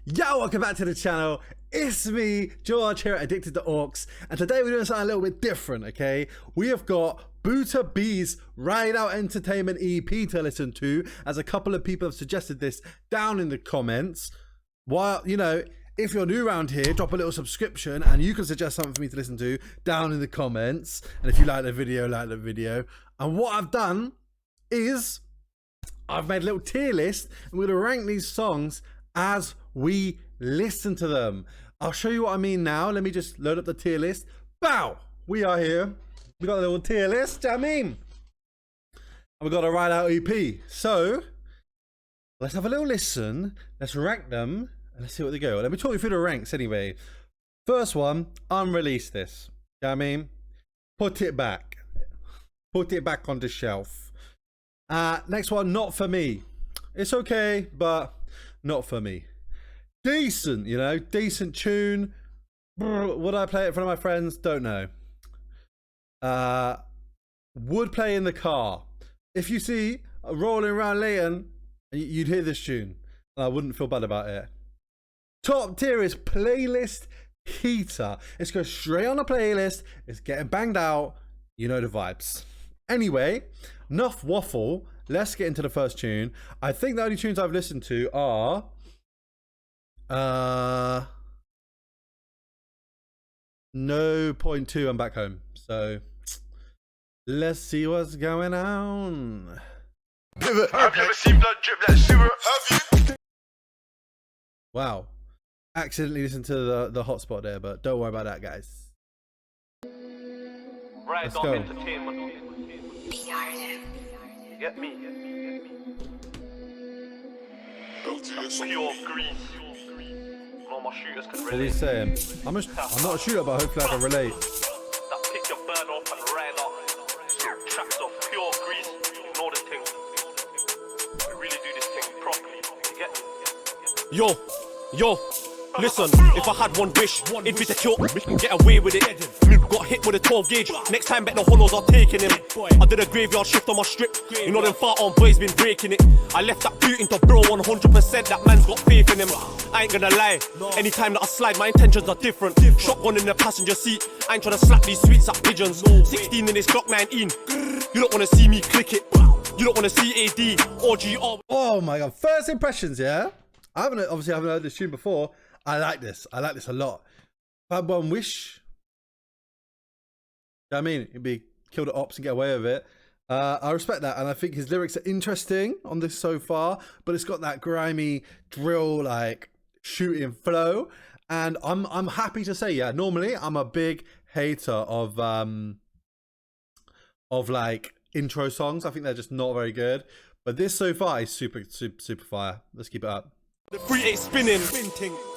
Yo, welcome back to the channel. It's me, George here at Addicted to Orcs, and today we're doing something a little bit different, okay? We have got Buddha B's Ride Out Entertainment EP to listen to, as a couple of people have suggested this down in the comments. While, you know, if you're new around here, drop a little subscription and you can suggest something for me to listen to down in the comments. And if you like the video, like the video. And what I've done is I've made a little tier list and we're going to rank these songs as we listen to them. I'll show you what I mean now. Let me just load up the tier list. Bow! We are here. We got a little tier list. Do you know what I mean? And we got a Ride Out EP. So let's have a little listen. Let's rank them and let's see what they go. Let me talk you through the ranks anyway. First one, unrelease this. Do you know what I mean? Put it back. Put it back on the shelf. Next one, not for me. It's okay, but not for me. Decent, you know, decent tune. Would I play it in front of my friends? Don't know. Would play in the car. If you see rolling around Leighton, you'd hear this tune. I wouldn't feel bad about it. Top tier is playlist heater. It's going straight on the playlist. It's getting banged out. You know the vibes. Anyway, enough waffle. Let's get into the first tune. I think the only tunes I've listened to are No Point 2 and Back Home. So let's see what's going on. Pivot. I've never seen blood drip like sewer. Have you? Wow. Accidentally listened to the hotspot there, but don't worry about that, guys. Let's go. Get me. Pure grease. All my shooters can What are you relate. saying? I'm not a shooter, but hopefully I can relate. That pick your bird off and ride up. Tracks off pure grease. You know the thing. We really do this thing properly. You get me? Yo, listen, if I had one wish, it'd be to kill and get away with it. Got hit with a 12 gauge, next time bet the hollows are taking him. I did a graveyard shift on my strip, you know them far on boys been breaking it. I left that boot into bro 100%, that man's got faith in him. I ain't gonna lie, anytime that I slide my intentions are different. Shotgun in the passenger seat, I ain't tryna slap these sweets at pigeons. 16 in this Glock 19, you don't wanna see me click it. You don't wanna see AD or GR. Oh my god, first impressions, yeah? I haven't heard this tune before. I like this a lot. If I had one wish, you know what I mean, it'd be kill the ops and get away with it. I respect that, and I think his lyrics are interesting on this so far, but it's got that grimy drill like shooting flow, and I'm happy to say, yeah, normally I'm a big hater of like intro songs. I think they're just not very good, but this so far is super fire. Let's keep it up. The 3-8 spinning.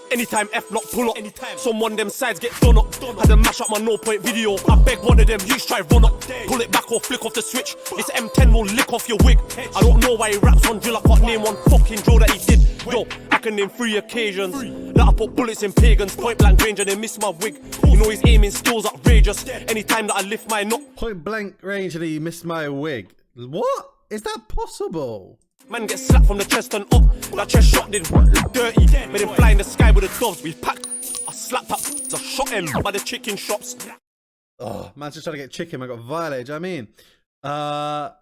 Anytime F block pull up, someone them sides get done up. Had to mash up my no point video. I beg one of them, you try run up. Pull it back or flick off the switch. This M10 will lick off your wig. I don't know why he raps on drill. I can't name one fucking drill that he did. Yo, I can name 3 occasions that I put bullets in pagans. Point blank range and they miss my wig. You know his aiming skills outrageous. Anytime that I lift my knock. Point blank range and he missed my wig. What? Is that possible? Man gets slapped from the chest and up. That chest shot did dirty. Made him fly in the sky with the doves. We packed. I slapped up. I shot him by the chicken shops. Oh, man's just trying to get chicken. I got violated. Do you know what I mean?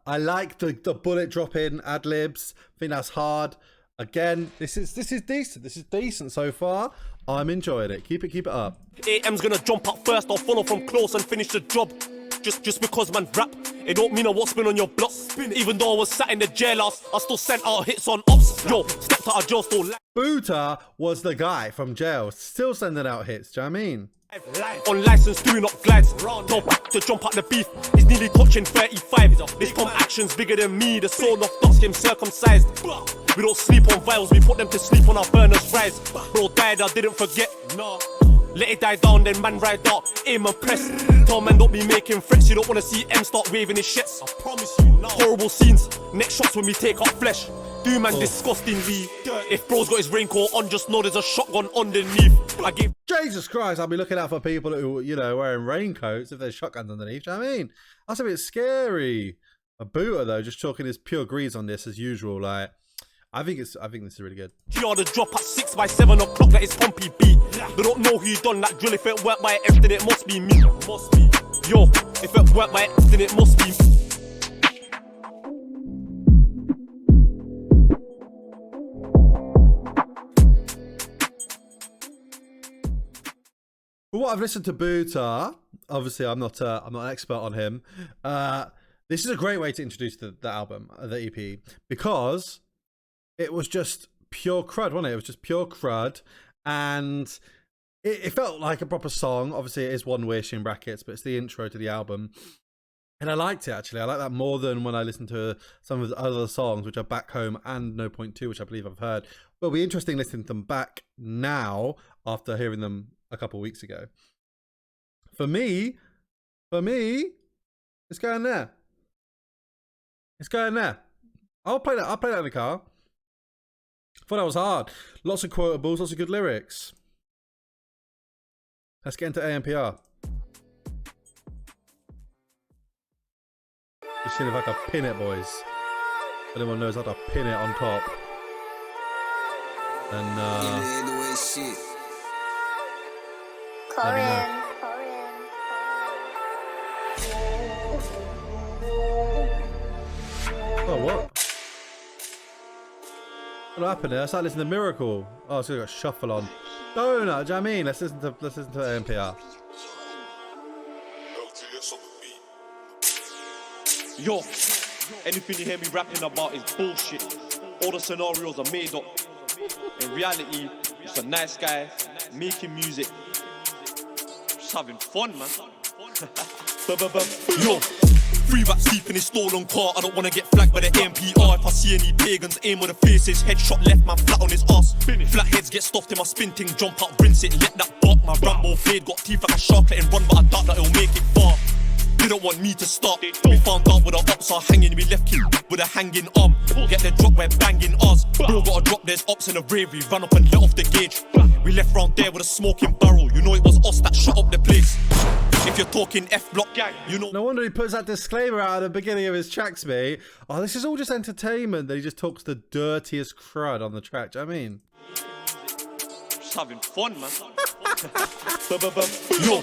I like the bullet drop in ad libs. I think that's hard. Again, this is decent. This is decent so far. I'm enjoying it. Keep it up. AM's gonna jump up first. I'll follow from close and finish the job. Just because man rap, it don't mean I won't spin on your block. Even though I was sat in the jailhouse, I still sent out hits on ops. Yo, stepped out of jail still Buddha was the guy from jail, still sending out hits. Do you know what I mean? on license, doing up glides. No to jump out the beef. He's nearly touching 35. This pump action's bigger than me. The soul of dusk him circumcised. We don't sleep on vials, we put them to sleep on our burners rise. Bro died, I didn't forget. No. Let it die down, then man ride out, aim and press. Tell man don't be making threats, you don't wanna see M start waving his shits. I promise you now. Horrible scenes, next shots when we take out flesh. Do man disgustingly. If bro's got his raincoat on, just know there's a shotgun underneath. I give Jesus Christ, I'll be looking out for people who, you know, wearing raincoats if there's shotguns underneath. Do you know what I mean? That's a bit scary. A Buddha though, just talking his pure grease on this as usual. Like, I think this is really good. Here the drop at 6 by 7 o'clock, that is Pompey beat. They don't know who you done that drill. If it worked by X, then it must be me. Must be. Yo, if it worked by X, then it must be me. From what I've listened to Buta, obviously I'm not an expert on him. This is a great way to introduce the album, the EP, because it was just pure crud, wasn't it? It was just pure crud, and it felt like a proper song. Obviously, it is One Wish in brackets, but it's the intro to the album. And I liked it, actually. I like that more than when I listened to some of the other songs, which are Back Home and No Point 2, which I believe I've heard. But it'll be interesting listening to them back now after hearing them a couple of weeks ago. For me, it's going there. It's going there. I'll play that in the car. I thought that was hard. Lots of quotables, lots of good lyrics. Let's get into AMPR. Just seeing if I can pin it, boys. If anyone knows how to pin it on top. And Korean. oh, what? What happened there? I started listening to Miracle. Oh, it's got a shuffle on. Donut, do you know what I mean? Let's listen to AMPR. Yo, anything you hear me rapping about is bullshit. All the scenarios are made up. In reality, it's a nice guy making music. Just having fun, man. Yo, free rap sleep in his stolen car. I don't wanna get flagged by the MPR. If I see any pagans, aim with the faces. Headshot left man flat on his ass. Flat heads get stuffed in my spin ting. Jump out, rinse it, let that bark. My Rambo blade got teeth like a shark, let him run, but I doubt that it'll make it far. They don't want me to stop. We found out with the ops are hanging. We left him with a hanging arm. Get the drop, we're banging us. Bro got a drop, there's ops in the bravery. Ran up and let off the gauge. We left round there with a smoking barrel. You know it was us that shut up the place. If you're talking F block gang, you know. No wonder he puts that disclaimer out at the beginning of his tracks, mate. Oh, this is all just entertainment. That he just talks the dirtiest crud on the track. Do you know what I mean? Just having fun, man. Yo.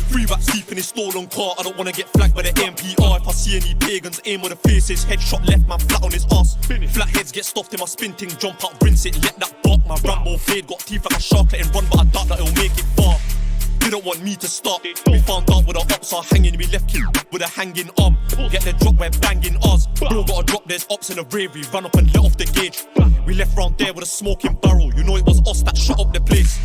Free rap sleep in his stolen car. I don't wanna get flagged by the MPR. If I see any pagans, aim with the faces. Headshot left man flat on his ass. Flat heads get stuffed in my spin ting. Jump out, rinse it, let that bark. My Rambo blade got teeth like a shark, let him run, but I doubt that it'll make it far. They don't want me to stop. We found out with the ops are hanging. We left him with a hanging arm. Get the drop, we're banging us. Bro got a drop, there's ops in the bravery. Ran up and let off the gauge. We left round there with a smoking barrel. You know it was us that shut up the place.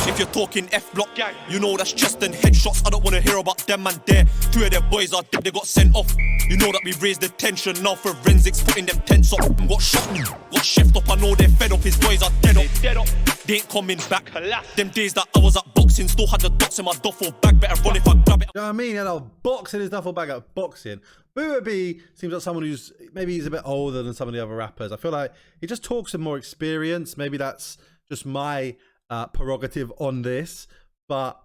If you're talking F block gang, you know that's chest and headshots. I don't wanna hear about them and there. 2 of their boys are dead, they got sent off. You know that we raised the tension. Now forensics putting them tents up. Got shot, got chefed up. I know they're fed up. His boys are dead up. They ain't coming back. Them days that I was at boxing, still had the dots in my duffel bag. Better run if I grab it. You know what I mean? And I'll box in his duffel bag at boxing. Buta B seems like someone who's maybe he's a bit older than some of the other rappers. I feel like he just talks with more experience. Maybe that's just my prerogative on this, but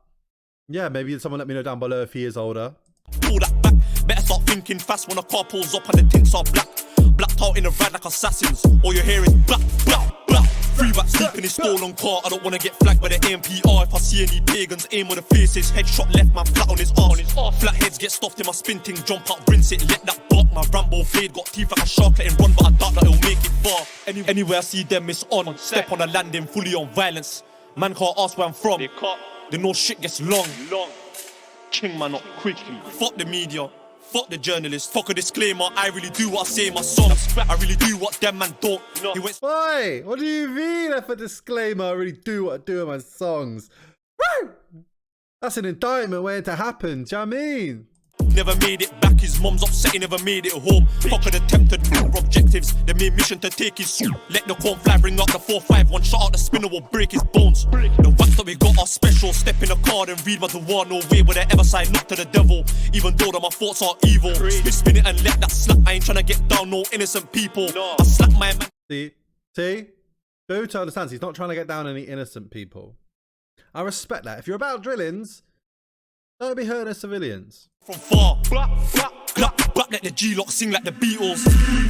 yeah, maybe someone let me know down below if he is older. Pull that back, better start thinking fast when a car pulls up and the tints are black. Blacked out in the ride like assassins. All you hear is black, black, black. Free rap sleep in his stolen car. I don't wanna get flagged by the MPR. If I see any pagans, aim with the faces. Headshot left man flat on his ass. Flat heads get stuffed in my spin ting. Jump out, rinse it, let that bark. My Rambo blade got teeth like a shark, let him run, but I doubt that it'll make it far. Anywhere I see them, it's on. Step on the landing, fully on violence. Man can't ask where I'm from. They know shit gets long. King man up quickly. Fuck the media. Fuck the journalists. Fuck a disclaimer. I really do what I say in my songs. I really do what them man don't. He went. Why? What do you mean? If a disclaimer, I really do what I do in my songs. Woo! That's an indictment waiting to happen. Do you know what I mean? Never made it back, his mum's upset, he never made it home. Fuck had attempted objectives, the main mission to take his suit. Let the corn fly, bring up the 4-5-1, shot out the spinner will break his bones. The wax that we got are special, step in the car and read my Dewar. No way would I ever sign up to the devil, even though that my thoughts are evil. Spin it and let that slap, I ain't tryna get down no innocent people. I slap my man. See? Buta understands he's not trying to get down any innocent people. I respect that. If you're about drillings, Don't be hurting the civilians. From far, clap, let the G-Lock sing like the Beatles.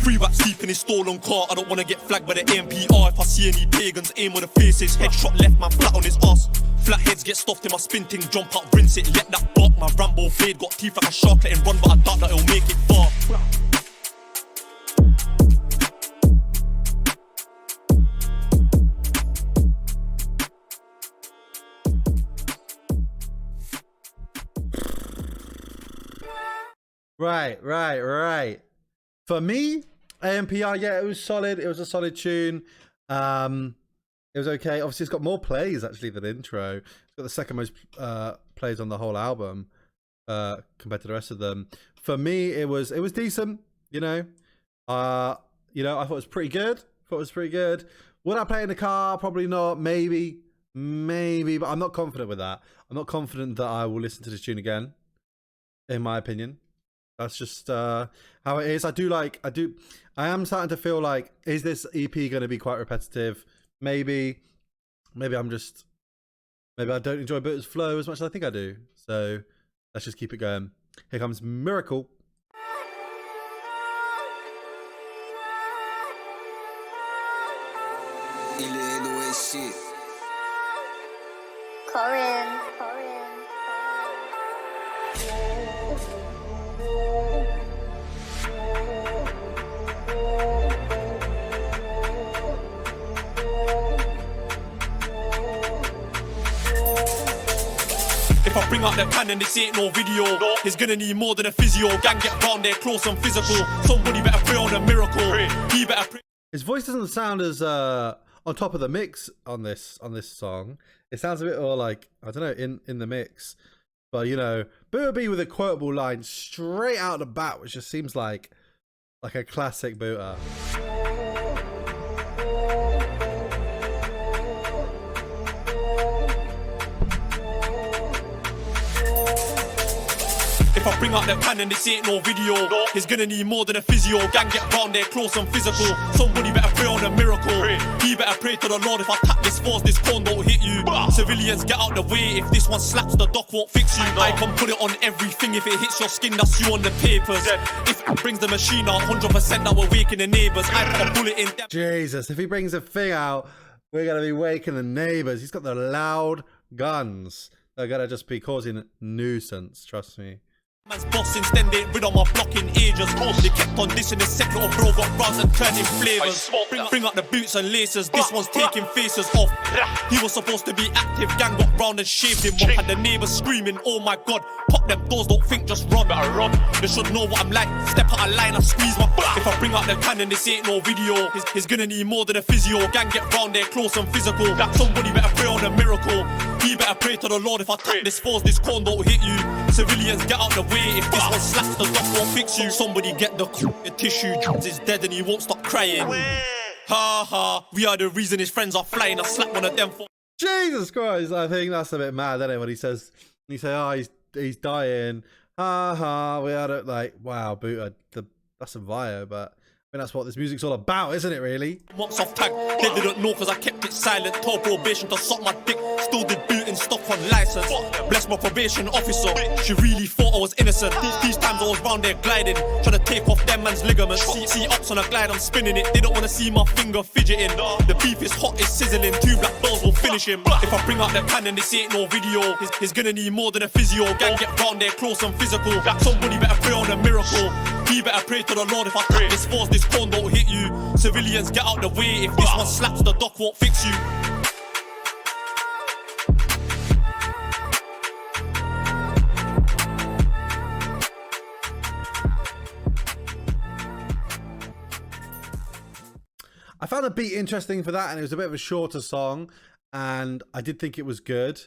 Free rap sleep in his stolen car. I don't wanna get flagged by the AMPR. If I see any pagans, aim with the faces. Headshot left man flat on his ass. Flatheads get stuffed in my spin ting. Jump out, rinse it, let that bark. My Rambo blade got teeth like a shark, letting run, but I doubt that it'll make it far. Right. For me, AMPR, yeah, it was solid. It was a solid tune. It was okay. Obviously, it's got more plays actually than intro. It's got the second most plays on the whole album compared to the rest of them. For me, it was decent. You know, I thought it was pretty good. Would I play it in the car? Probably not. Maybe, but I'm not confident with that. I'm not confident that I will listen to this tune again. In my opinion. That's just how it is. I am starting to feel like, is this EP going to be quite repetitive? Maybe I don't enjoy Boota's flow as much as I think I do. So let's just keep it going. Here comes Miracle. Corinne. If I bring out that cannon, this ain't no video. He's gonna need more than a physio. Gang get round there, close and physical. Somebody better pray on a miracle. He better pray. His voice doesn't sound as on top of the mix on this song. It sounds a bit more like, I don't know, in the mix. But you know, Buta B with a quotable line straight out the bat, which just seems like a classic Buta. If I bring out that cannon, this ain't no video. He's gonna need more than a physio. Gang get round there, close and physical. Somebody better pray on a miracle. He better pray to the Lord. If I tap this force, this cone don't hit you. Civilians get out the way. If this one slaps, the doc won't fix you. I can put it on everything. If it hits your skin, that's you on the papers. If it brings the machine out, 100% that we're waking the neighbours. I put a bullet in. Jesus, if he brings a thing out, we're gonna be waking the neighbours. He's got the loud guns. They're gonna just be causing nuisance, trust me. Man's bossing, stand it rid on my block in ages. They kept on dissing the set, little bro got rounds and turning flavours. Bring out the boots and laces, this one's taking faces off. He was supposed to be active, gang got round and shaved him off. And the neighbours screaming, oh my god, pop them doors, don't think, just run. They should know what I'm like, step out of line, I squeeze my butt. If I bring out the cannon, this ain't no video. He's gonna need more than a physio, gang get round there, close and physical. Somebody better pray on a miracle. He better pray to the Lord. If I tap this force, this cone don't hit you. Civilians get out the way. If this one slaps, the doc won't fix you. Somebody get the tissue. Cuzzz is dead and he won't stop crying. Ha ha, we are the reason his friends are flying. I slap one of them for. Jesus Christ, I think that's a bit mad, isn't it? When he says, oh, he's dying. Ha ha, we had it like, wow, Buta, that's a bio, but I mean, that's what this music's all about, isn't it, really? Months off tag, they didn't know cause I kept it silent. Told probation to suck my dick. Still did booting stuff on license. Bless my probation officer. She really thought I was innocent. These times I was round there gliding, trying to take off them man's ligaments. See ups on a glide, I'm spinning it. They don't wanna see my finger fidgeting. The beef is hot, it's sizzling. 2 black bells will finish him. If I bring out the cannon, this ain't no video. He's gonna need more than a physio. Gang get round there, close and physical. Somebody better pray on a miracle. He better pray to the Lord. If I tap this force, this cone don't hit you. Civilians get out the way. If this one slaps, the doc won't fix you. I found the beat interesting for that, and it was a bit of a shorter song, and I did think it was good.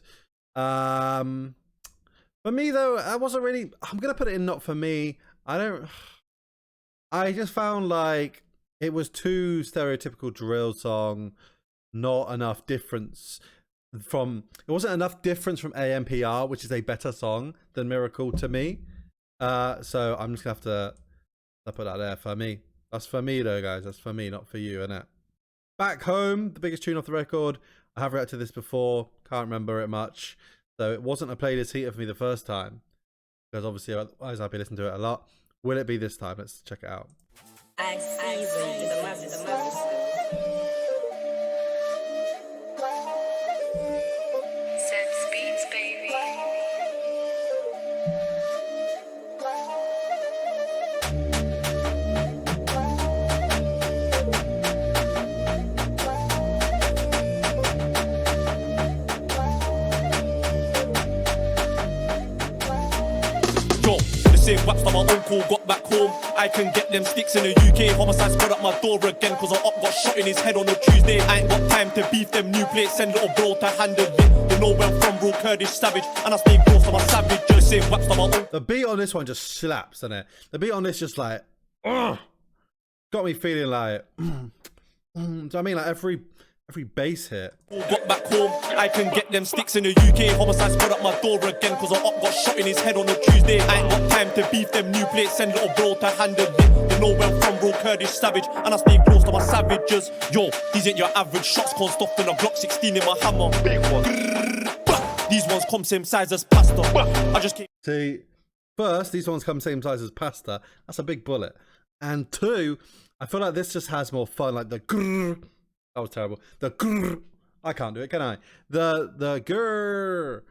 For me though, I wasn't really. I'm gonna put it in not for me. I just found like it was too stereotypical drill song, not enough difference from. It wasn't enough difference from AMPR, which is a better song than Miracle to me. So I'm just gonna have to put that there for me. That's for me though, guys. That's for me, not for you, innit? Back Home, the biggest tune off the record. I have reacted to this before. Can't remember it much. So it wasn't a playlist heater for me the first time, because obviously otherwise I'd be listening to it a lot. Will it be this time? Let's check it out. I see the masses. Set speeds, baby. Yo, the same wax that my uncle got back home. I can get them sticks in the UK. Homicide squad at my door again, cause a up got shot in his head on a Tuesday. I ain't got time to beef them new plates. Send little bro to handle it. They know where I'm from, real Kurdish savage. And I stay close to my savage. Just same wax that my uncle. The beat on this one just slaps, doesn't it? The beat on this just like, ugh, got me feeling like, do you know what I mean? Like every bass hit. Got back home, I can get them sticks in the UK. Homicide squad at my door again, cause a up got shot in his head on a Tuesday. I ain't got time to beef them new plates. Send little bro to handle it. They know where I'm from, real Kurdish savage. And I stay close to my savages. Yo, these ain't your average shots, can't stop in a Glock 16 in my hammer. Big one. These ones come same size as pasta. I just keep. See, first, these ones come same size as pasta. That's a big bullet. And two, I feel like this just has more fun. Like the grrr. That was terrible. The grrr. I can't do it, can I? The grrr.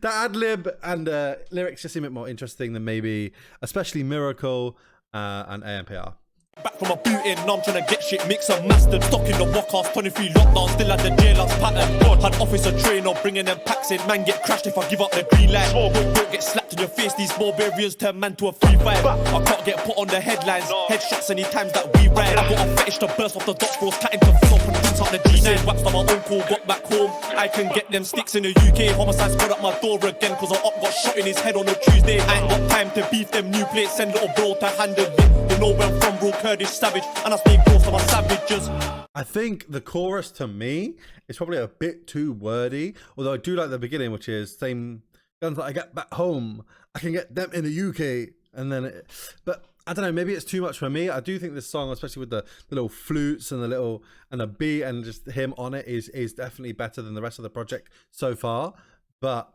The ad lib and lyrics just seem a bit more interesting than maybe, especially Miracle and AMPR. Back from a booting, now I'm trying to get shit mixed and mastered. Stuck in the walkhouse, 23 lockdown, still at the jailhouse pattern. God had officer trainer, bringing them packs in. Man get crashed if I give up the green light. Don't get slapped in your face, these barbarians turn man to a free vibe. I can't get put on the headlines, headshots any times that we ride. I got a fetish to burst off the dots, bros, cutting to fill up and rinse out the G9. Waxed on my uncle, got back home. I can get them sticks in the UK. Homicide squad at my door again, cause a up got shot in his head on a Tuesday. I ain't got time to beef them new plates, send little bro to handle it. They know where I'm from, real Kurdish savage. And I stay close to my savages. I think the chorus to me is probably a bit too wordy, although I do like the beginning, which is same guns that I get back home. I can get them in the UK, and then, but I don't know. Maybe it's too much for me. I do think this song, especially with the little flutes and the beat and just him on it, is definitely better than the rest of the project so far. But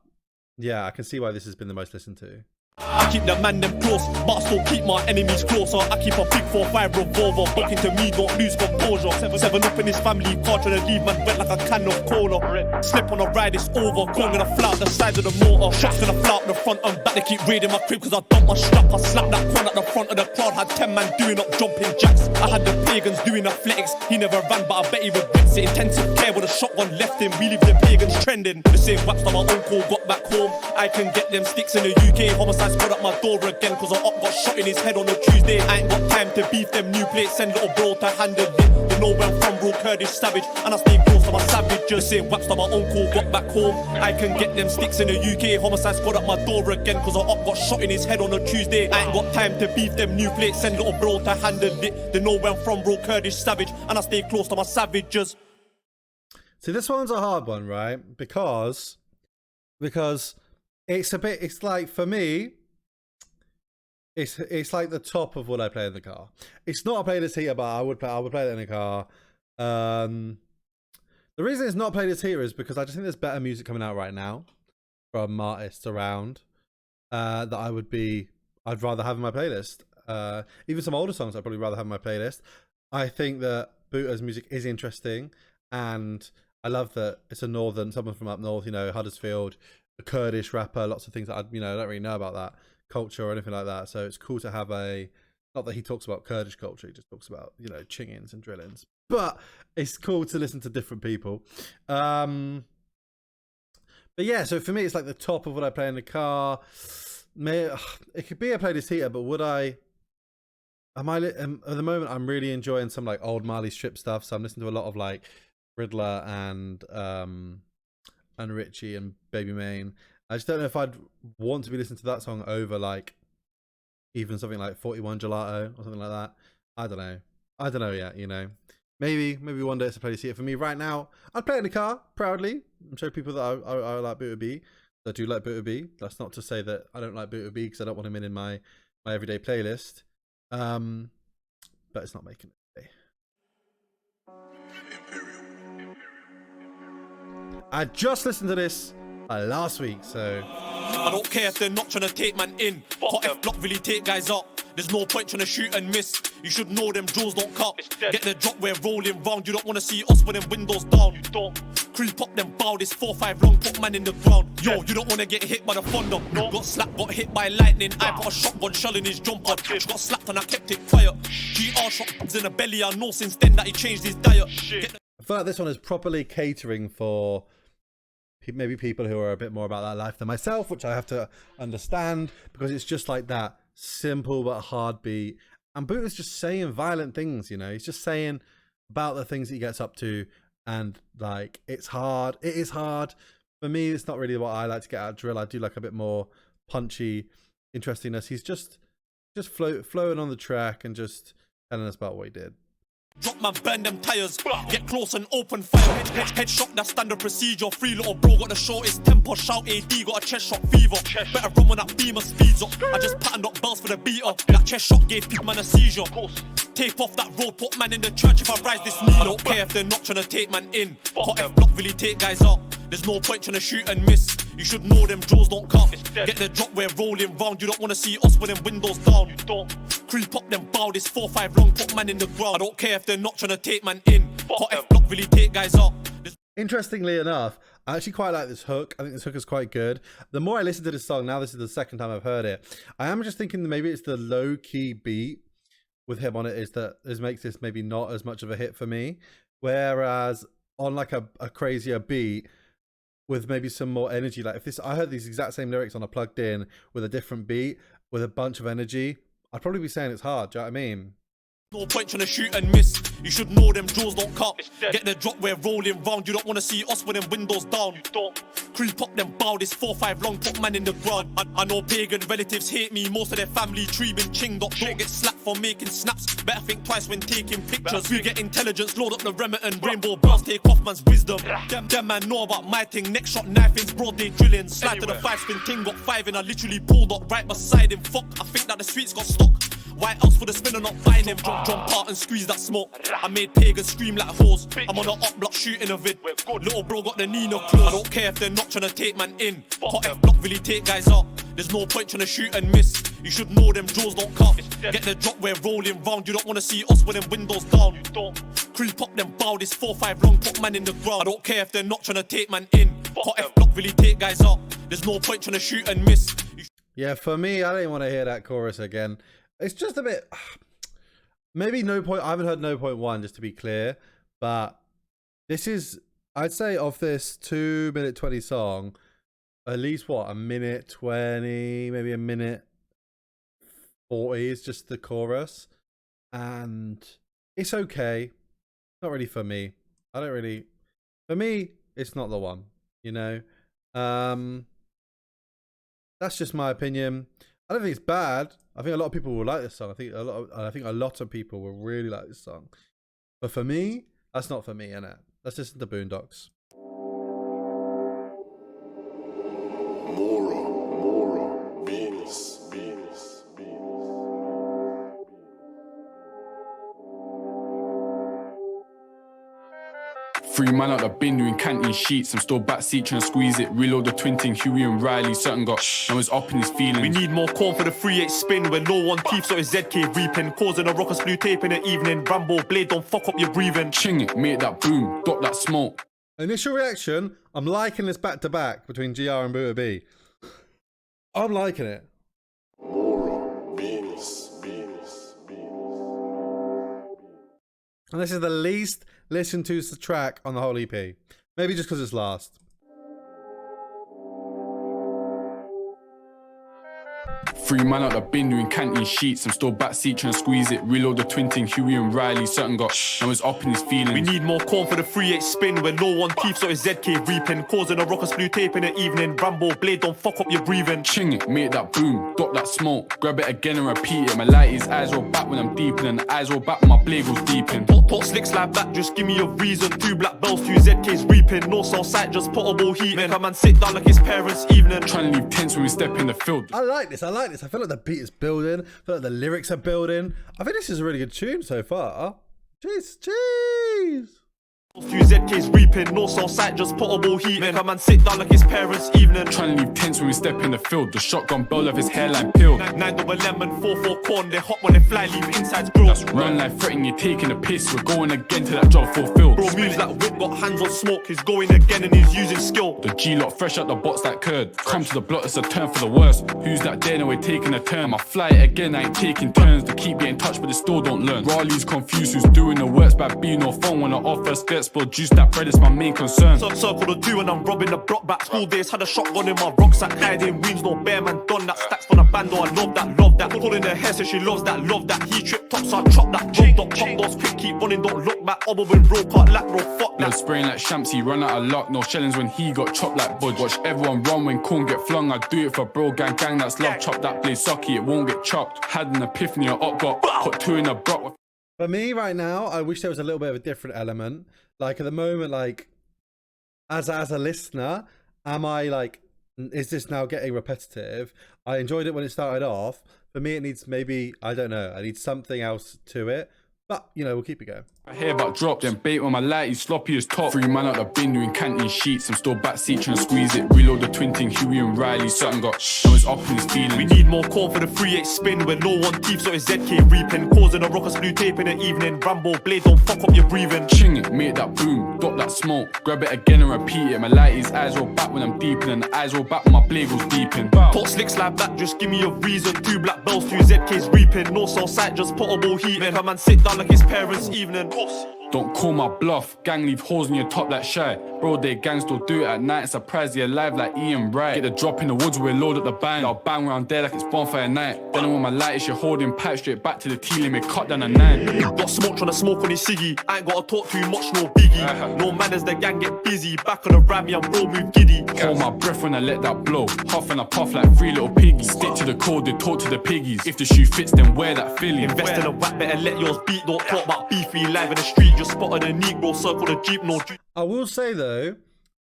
yeah, I can see why this has been the most listened to. I keep the man them close, but I still keep my enemies closer. I keep a big 4-5 revolver, bucking to me, don't lose composure. 7 up in his family car, trying to leave man wet like a can of cola. Slip on a ride, it's over. Corn gonna fly out the side of the motor. Shots gonna fly out the front and back. They keep raiding my crib cause I dumped my strap. I slapped that corn at the front of the crowd. Had 10 man doing up jumping jacks. I had the pagans doing athletics. He never ran, but I bet he regrets it. Intensive care with a shotgun left him. We leave the pagans trending. The same wax that my uncle got back home. I can get them sticks in the UK. Homicide squad at my door again, cause a up got shot in his head on a Tuesday. I ain't got time to beef them new plates, send little bro to handle it. They know where I'm from, real Kurdish savage. And I stay close to my savage. Just same wax that my uncle got back home. I can get them sticks in the UK. Homicide squad at my door again, cause a up got shot in his head on a Tuesday. I ain't got time to beef them new plates, send little bro to handle it. They know where I'm from, real Kurdish savage. And I stay close to my savages. See, this one's a hard one, right? Because it's a bit, it's like, for me, it's like the top of what I play in the car. It's not a playlist heater, but I would play it in the car. The reason it's not a playlist heater is because I just think there's better music coming out right now from artists around that I'd rather have in my playlist. Even some older songs I'd probably rather have in my playlist. I think that Boota's music is interesting, and I love that it's a someone from up north, you know, Huddersfield, a Kurdish rapper, lots of things that I don't really know about that culture or anything like that. So it's cool to have not that he talks about Kurdish culture, he just talks about, you know, chingins and drillings. But it's cool to listen to different people. But yeah, so for me, it's like the top of what I play in the car. It could be a playlist heater, but would I? At the moment, I'm really enjoying some like old Marley Strip stuff. So I'm listening to a lot of like Riddler and Richie and Baby Main. I just don't know if I'd want to be listening to that song over like even something like 41 Gelato or something like that. I don't know yet, you know. Maybe one day it's a playlist heater for me. Right now, I'd play it in the car proudly and show people that I like Booter B. I do like Booter B. That's not to say that I don't like Booter B because I don't want him in my everyday playlist. But it's not making it today. I just listened to this last week, so I don't care if they're not trying to take man in. Hot F block really take guys up. There's no point trying to shoot and miss. You should know them drills don't cut. Get the drop, we're rolling round. You don't want to see us with them windows down. Creep up them bow, this 4-5 long, put man in the ground. Yo, you don't want to get hit by the thunder. Got slapped, got hit by lightning. I put a shotgun shell in his jumper. Got slapped and I kept it quiet. GR shot in the belly. I know since then that he changed his diet. I feel like this one is properly catering for maybe people who are a bit more about that life than myself, which I have to understand, because it's just like that simple but hard beat. And Boot is just saying violent things, you know. He's just saying about the things that he gets up to, and like it's hard. It is hard. For me, it's not really what I like to get out of drill. I do like a bit more punchy interestingness. He's just flowing on the track and just telling us about what he did. Drop man, burn them tires. Get close and open fire. Headshot, that's standard procedure. Free little bro got the shortest temper. Shout AD, got a chest shot fever. Better run when that beamer speeds up. I just patterned up bells for the beater. That chest shot gave people man a seizure. Tape off that road, put man in the church if I rise this knee. I don't care if they're not trying to take man in. Hot F block really take guys up. There's no point trying to shoot and miss. You should know them drills don't cut. Get the drop, we're rolling round. You don't want to see us with them windows down. Creep up them bow, this 4-5 long, put man in the ground. I don't care if they're not trying to take man in. Hot F block really take guys up. Interestingly enough, I actually quite like this hook. I think this hook is quite good. The more I listen to this song, now this is the second time I've heard it, I am just thinking that maybe it's the low-key beat with him on it makes this maybe not as much of a hit for me. Whereas on like a crazier beat with maybe some more energy, like if this, I heard these exact same lyrics on a plugged in with a different beat with a bunch of energy, I'd probably be saying it's hard. Do you know what I mean? No point trying to shoot and miss. You should know them drills don't cut. Get the drop, we're rolling round. You don't want to see us with them windows down. Creep up them bow, this 4-5 long, put man in the ground. I know pagan relatives hate me. Most of their family tree been chinged up. Don't get slapped for making snaps. Better think twice when taking pictures. We get intelligence, load up the remit and rainbow bars. Take off man's wisdom. Them man know about my thing. Next shot, knife in broad day drilling. Slide to the 5-spin ting, got 5 and I literally pulled up right beside him. Fuck, I think that the streets got stuck. White else for the spinner, not buying him. Jump out and squeeze that smoke. I made pagans scream like hoes. I'm on the up block shooting a vid. Little bro got the Nina close. I don't care if they're not trying to take man in. Hot F block really take guys up. There's no point trying to shoot and miss. You should know them drills don't cut. Get the drop, we're rolling round. You don't want to see us with them windows down. Creep up them bow, this 4-5 long, put man in the ground. I don't care if they're not trying to take man in. Hot F block really take guys up. There's no point trying to shoot and miss. Yeah, for me, I didn't want to hear that chorus again. It's just a bit, maybe no point. I haven't heard no point 1, just to be clear, but this is, I'd say of this 2-minute 20 song, at least what, a minute 20, maybe a minute 40 is just the chorus, and it's okay. Not really for me. For me, it's not the one, you know. That's just my opinion. I don't think it's bad. I think a lot of people will like this song. I think a lot of people will really like this song. But for me, that's not for me, innit? That's just the Boondocks. Mora, Venus. 3 man out the bin doing canteen sheets. I'm still backseat trying to squeeze it. Reload the twin thing, Huey and Riley. Certain got now he's up in his feelings. We need more corn for the 3-8 spin. When no one keeps out his ZK reaping. Causing a ruckus, blue tape in the evening. Rambo blade, don't fuck up your breathing. Ching it, make that boom, dot that smoke. Initial reaction, I'm liking this back to back between GR and Buddha B. I'm liking it. Mora, Venus. And this is the least listened to track on the whole EP. Maybe just because it's last. 3 man out the bin doing canteen sheets. I'm still backseat trying to squeeze it. Reload the twin thing, Huey and Riley. Certain got now he's up in his feelings. We need more corn for the 3-8 spin. When no one keeps out his ZK reaping. Causing a ruckus, blue tape in the evening. Rambo blade, don't fuck up your breathing. Ching it, make that boom, dot that smoke. Grab it again and repeat it. My lighty's eyes roll back when I'm deep in, and the eyes roll back when my blade goes deep in. Talk slicks like that, just give me a reason. 2 black bells, 2 ZKs reaping. No cell sight, just portable heating. Make a man sit down like his parents' evening. Trying to leave tense when we step in the field. I like this. I feel like the beat is building. I feel like the lyrics are building. I think this is a really good tune so far. Jeez. Few ZKs reaping, no cell site, just portable heat. Make a man sit down like his parents' evening. Trying to leave tense when we step in the field. The shotgun bell left his hairline peeled. 9 double lemon, 4-4 corn. They hot when they fly, leave insides grilled. Run like threatening, you're taking a piss. We're going again till that job fulfilled. Bro moves like whip, got hands on smoke. He's going again and he's using skill. The G-lock fresh out the box like curd. Come to the block, it's a turn for the worst. Who's that there? No, we're taking a turn. I'ma fly it again, I ain't taking turns. They keep getting touched, but they still don't learn. Raleigh's confused, who's doing the works by being no phone. When I offer skirts, but juice that bread is my main concern. Circle the do and I'm robbing the block back. School days had a shotgun in my rucksack. Hiding wings, no bear man done that. Stacks for the bando, I love that, love that. Pulling her hair so she loves that, love that. He tripped up, so I chop that. Jump up, pop those quick, keep running, don't look back. Obble with bro, cut lap, bro, fuck Blood that. spraying like Shampsy, run out of luck. No shellings when he got chopped like Budge. Watch everyone run when corn get flung. I do it for bro, gang, that's love. Chop that blade sucky, it won't get chopped. Had an epiphany, or up got put 2 in a brock. For me right now, I wish there was a little bit of a different element. Like at the moment, like as a listener, am I like, is this now getting repetitive? I enjoyed it when it started off. For me, it needs maybe, I don't know, I need something else to it. But, you know, we'll keep it going. I hear about drops, then bait on my light, he's sloppy as top. 3 man out the bin doing canteen sheets. I'm still backseat trying to squeeze it. Reload the twin thing, Huey and Riley. Something got now it's up in his feelings. We need more corn for the 3-8 spin. When no one thief, so it's ZK reaping. Causing a ruckus, blue tape in the evening. Rambo blade, don't fuck up your breathing. Ching it, make that boom, dot that smoke. Grab it again and repeat it. My lighty's eyes roll back when I'm deep in, and the eyes roll back when my blade goes deep in. Talk slicks like that, just give me a reason. 2 black bells, 2 ZKs reaping. No cell site, just portable heat. Make a man sit down like his parents' evening. Don't call my bluff, gang leave holes in your top like shy. Bro, they gang still do it at night. Surprise, you're alive like Ian Bright. Get the drop in the woods, we're load at the bang. I'll bang around there like it's bonfire night. Then when my light is, you're holding pipe straight back to the T limit, cut down a 9. Got smoke trying to smoke on his ciggy. I ain't gotta talk too much, no biggie. No manners, the gang get busy. Back on the rammy, I'm bro move giddy. Hold my breath when I let that blow. Huff and I puff like 3 little piggies. Stick to the code, they talk to the piggies. If the shoe fits, then wear that Philly. Invest in a whack, better let yours beat. Don't talk about beefy live in the street. Just spotted a Negro, circle the Jeep, no Jeep. I will say though,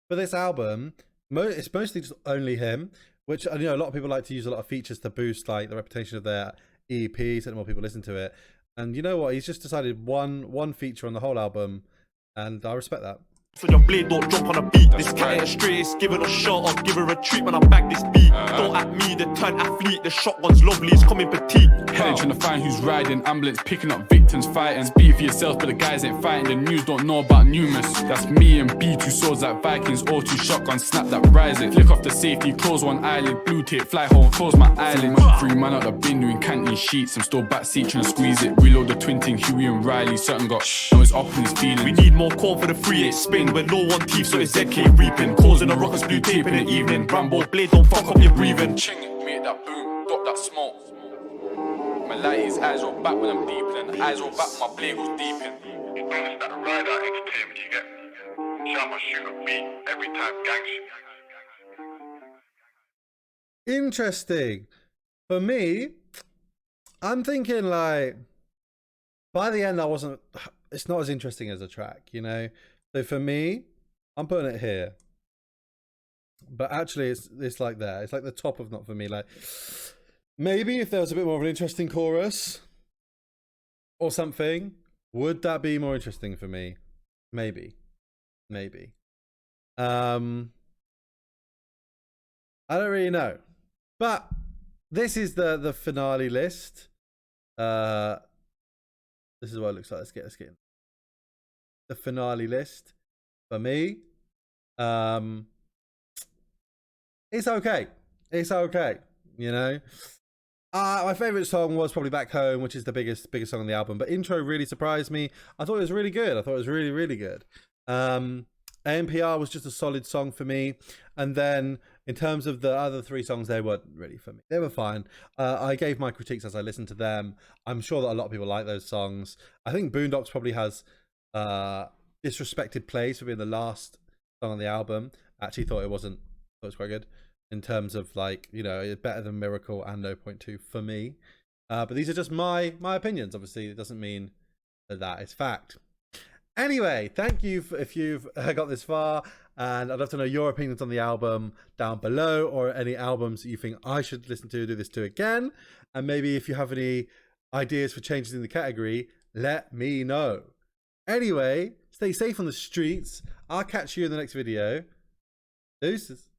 for this album, it's mostly just only him, which I know a lot of people like to use a lot of features to boost like the reputation of their EP, so that more people listen to it. And you know what? He's just decided one feature on the whole album, and I respect that. So your blade don't jump on a beat. This cat ain't straight, it's giving a shot or give her a treat when I back this beat. Don't at me, the turn athlete, the shotgun's lovely, it's coming petite. Heading trying to find who's riding, ambulance picking up victims fighting. Speak for yourself, but the guys ain't fighting. The news don't know about Numus. That's me and B, 2 swords like Vikings, or 2 shotguns, snap that rising. Flick off the safety, close one eyelid, blue tape, fly home, close my eyelid. 3 man out the bin doing canteen sheets. I'm still backseat trying to squeeze it. Reload the twin thing, Huey and Riley. Something got now it's up in his feelings. We need more corn for the 3-8 spin. When no one thief, so it's ZK reaping. Causing a ruckus, blue tape in the evening. Rambo blade, don't fuck up your breathing. Ching it, make that boom, dot that smoke. My lighty's eyes roll back when I'm deep in, and the eyes roll back when my blade goes deep in. It's that ride out entertainment, you get me? Jam or shoot a beat every time gang shit. Interesting. For me, I'm thinking like by the end it's not as interesting as a track, you know? So for me, I'm putting it here. But actually it's like there. It's like the top of not for me. Like maybe if there was a bit more of an interesting chorus or something, would that be more interesting for me? Maybe. I don't really know. But this is the finale list. This is what it looks like. Let's get in. The finale list for me. It's okay. You know. My favorite song was probably Back Home, which is the biggest song on the album. But Intro really surprised me. I thought it was really good. I thought it was really, really good. ANPR was just a solid song for me. And then in terms of the other 3 songs, they weren't really for me. They were fine. I gave my critiques as I listened to them. I'm sure that a lot of people like those songs. I think Boondocks probably has disrespected place for being the last song on the album. I actually thought it wasn't. Thought it was quite good in terms of like, you know, it's better than Miracle and No Point 2 for me. But these are just my opinions. Obviously, it doesn't mean that it's fact. Anyway, thank you if you've got this far, and I'd love to know your opinions on the album down below, or any albums that you think I should listen to, do this to again. And maybe if you have any ideas for changes in the category, let me know. Anyway, stay safe on the streets. I'll catch you in the next video. Deuces.